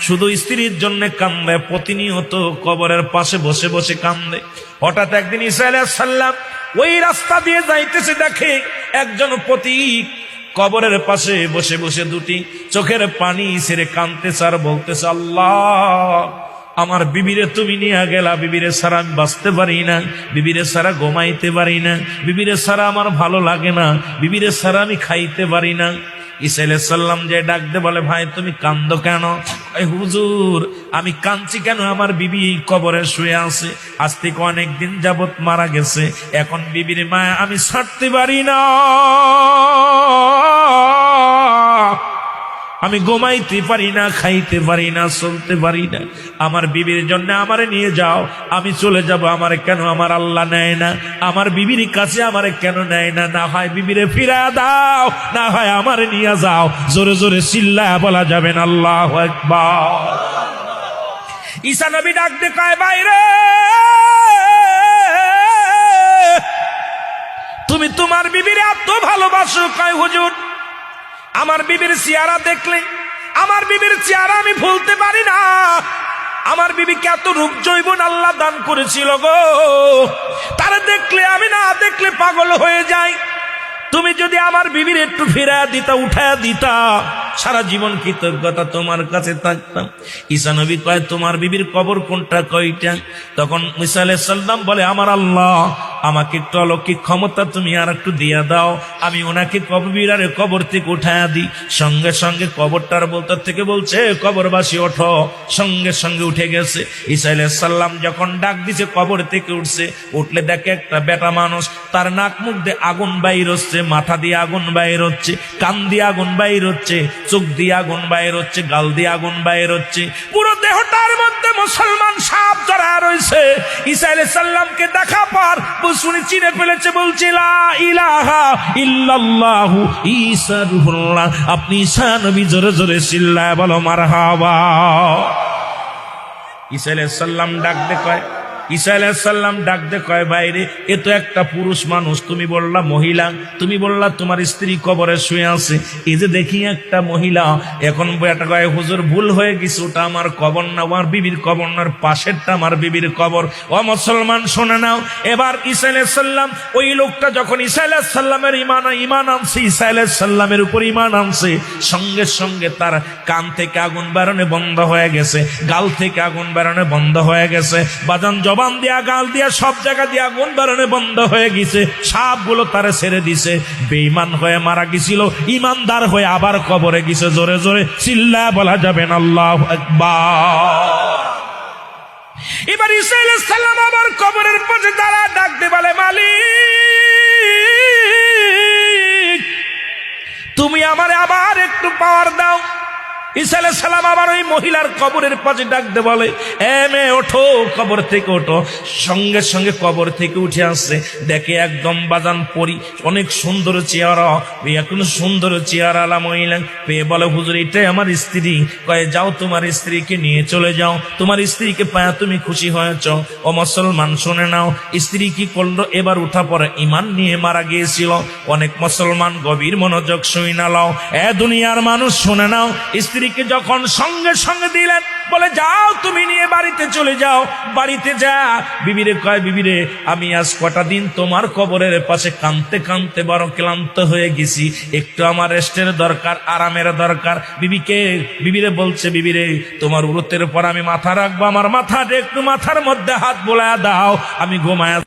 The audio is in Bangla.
শুধু স্ত্রীর জন্য কান্দে, প্রতিনিয়ত কবরের পাশে বসে বসে কান্দে। হঠাৎ একদিন ঈসা আলাইহিস সালাম ওই রাস্তা দিয়ে যাইতেছে, দেখে একজন পথিক কবরের পাশে বসে বসে দুটি চোখের পানি ছেড়ে কাঁদতেছে আর বলতেছে, আল্লাহ আমার বিবিরে তুমি নিয়ে গেলা, বিবিরে ছাড়া আমি বাঁচতে পারি না, বিবিরে ছাড়া ঘুমাইতে পারি না, বিবিরে ছাড়া আমার ভালো লাগে না, বিবিরে ছাড়া আমি খাইতে পারি না। ঈসা আলাইহিস সালাম যে ডাক দে বলে, ভাই তুমি কান্দো কেন? হুজুর আমি কাঁদছি কেন, আমার বিবি কবরে শুয়ে আছে, আজ থেকে অনেকদিন যাবত মারা গেছে, এখন বিবির মায়া আমি ছাড়তে পারি না, আমি ঘুমাইতে পারি না, খাইতে পারি না, চলতে পারি না, আমার বিবির জন্য আমারে নিয়ে যাও, আমি চলে যাব। আমারে কেন আমার আল্লাহ নেয় না? আমার বিবির কাছে আমারে কেন নেয় না? না হয় বিবিরে ফিরা দাও, না হয় আমারে নিয়ে যাও। জোরে জোরে চিল্লায়া বলা যাবে না আল্লাহু আকবার। ঈসা নবী ডাক দিয়ে কয়, বাইরে তুমি তোমার বিবিরে এত ভালোবাসো? কয় হুজুর আমার বিবির চেহারা দেখলে, আমার বিবির চেহারা আমি ভুলতে পারি না, আমার বিবিকে এত রূপ যৌবন আল্লাহ দান করেছিল গো, তারা দেখলে আমি না দেখলে পাগল হয়ে যাই। তুমি যদি আমার বিবির একটু ফিরায়া দিতা, উঠায়া দিতা, সারা জীবন কৃতজ্ঞতা তোমার কাছে থাকতাম। ঈসা নবী কয়, তোমার বিবির কবর কোনটা, কয়টা? তখন ঈসা আলাইহিস সালাম বলে, আমার আল্লাহ আমাকে একটু অলৌকিক ক্ষমতা তুমি আর একটু দিয়া দাও, আমি ওনাকে কবরের কবর থেকে উঠায়া দিই। সঙ্গে সঙ্গে কবরটার বলতে থেকে বলছে, কবরবাসী ওঠো, সঙ্গে সঙ্গে উঠে গেছে। ঈসা আলাইহিস সালাম যখন ডাক দিছে, কবর থেকে উঠছে, উঠলে দেখে একটা বেটা মানুষ, তার নাক মুখ দিয়ে আগুন বাইর হচ্ছে, মাথা দিয়ে আগুন বাইর হচ্ছে, কান দিয়ে আগুন বাইর হচ্ছে, চোখ দিয়ে আগুন বাইর হচ্ছে, গাল দিয়ে আগুন বাইর হচ্ছে, পুরো দেহটার মধ্যে মুসলমান সাপ জড়া রয়েছে। ঈসা আলাইহিস সালামকে দেখা পর শুনে চিনে ফেলেছে, বলছে লা ইলাহা ইল্লাল্লাহু ঈসা রূহুল্লাহ। আপনি ঈসা নবী, জোরে জোরে চিল্লায় বলো মারহাবা। ঈসা আলাইহিস সালাম ডাক দে কয়, ঈসা আলাইহিস সালাম ডাক দে কয়, বাইরে এ তো একটা পুরুষ মানুষ, তুমি বললা মহিলা, তুমি বললা তোমার স্ত্রী কবরে শুয়ে আছে, এই যে দেখি একটা মহিলা। এখন বইটা কয়, হুজুর ভুল হয়ে গেছে, ওটা আমার কবর না, আমার বিবির কবর না, পাশেরটা আমার বিবির কবর। ও মুসলমান শুনে নাও, এবার ঈসা আলাইহিস সালাম ওই লোকটা যখন ঈসা আলাইহিস সালামের ঈমান আনছে, ঈসা আলাইহিস সালামের উপর ঈমান আনছে, সঙ্গে সঙ্গে তার কান থেকে আগুন বেরোনো বন্ধ হয়ে গেছে, গাল থেকে আগুন বেরোনো বন্ধ হয়ে গেছে, বাজান জবান দিয়া গাল দিয়া সব জায়গা দিয়া আগুন বেরোনো বন্ধ হয়ে গেছে, সাপগুলো তারে ছেড়ে দিছে। বেঈমান হয়ে মারা গেছিল, ইমানদার হয়ে আবার কবরে গেছে। জোরে জোরে চিল্লা বলা যাবে না আল্লাহু আকবার। এবার ঈসা আলাইহিস সালাম আবার কবরের পাশে দাঁড়া ডাক দিয়ে বলে, মালিক তুমি আমারে আবার একটু পাওয়ার দাও। ঈসা আলাইহিস সালাম আবার ওই মহিলার কবরের পাশে ডাক দে বলে, এ মেয়ে ওঠো, কবর থেকে ওঠো। সঙ্গে সঙ্গে কবর থেকে উঠে আসছে, দেখে একদম বাজান পরি, অনেক সুন্দর চেহারা, এখন সুন্দর চেহারা মহিলা পেয়ে বলে, হুজুর এটাই আমার স্ত্রী। কয়ে, যাও তোমার স্ত্রীকে নিয়ে চলে যাও, তোমার স্ত্রীকে পায়া তুমি খুশি হয়েছ। ও মুসলমান শুনে নাও, স্ত্রী কি করলো? এবার উঠা পরে ঈমান নিয়ে মারা গিয়েছিল। অনেক মুসলমান গভীর মনোযোগ শুনে নাও, এ দুনিয়ার মানুষ শুনে নাও, স্ত্রীকে যখন সঙ্গে সঙ্গে দিলেন, বলে যাও তুমি নিয়ে বাড়িতে চলে যাও। বাড়িতে যা বিবিরে কয়, বিবিরে আমি আজ কটা দিন তোমার কবরের পাশে কাঁদতে কাঁদতে বড় ক্লান্ত হয়ে গেছি, একটু আমার রেস্টের দরকার, আরামের দরকার। বিবিরে বলছে, বিবিরে তোমার উরতের পর আমি মাথা রাখবো, আমার মাথাটা একটু মাথার মধ্যে হাত বোলায়া দাও, আমি ঘুমায়া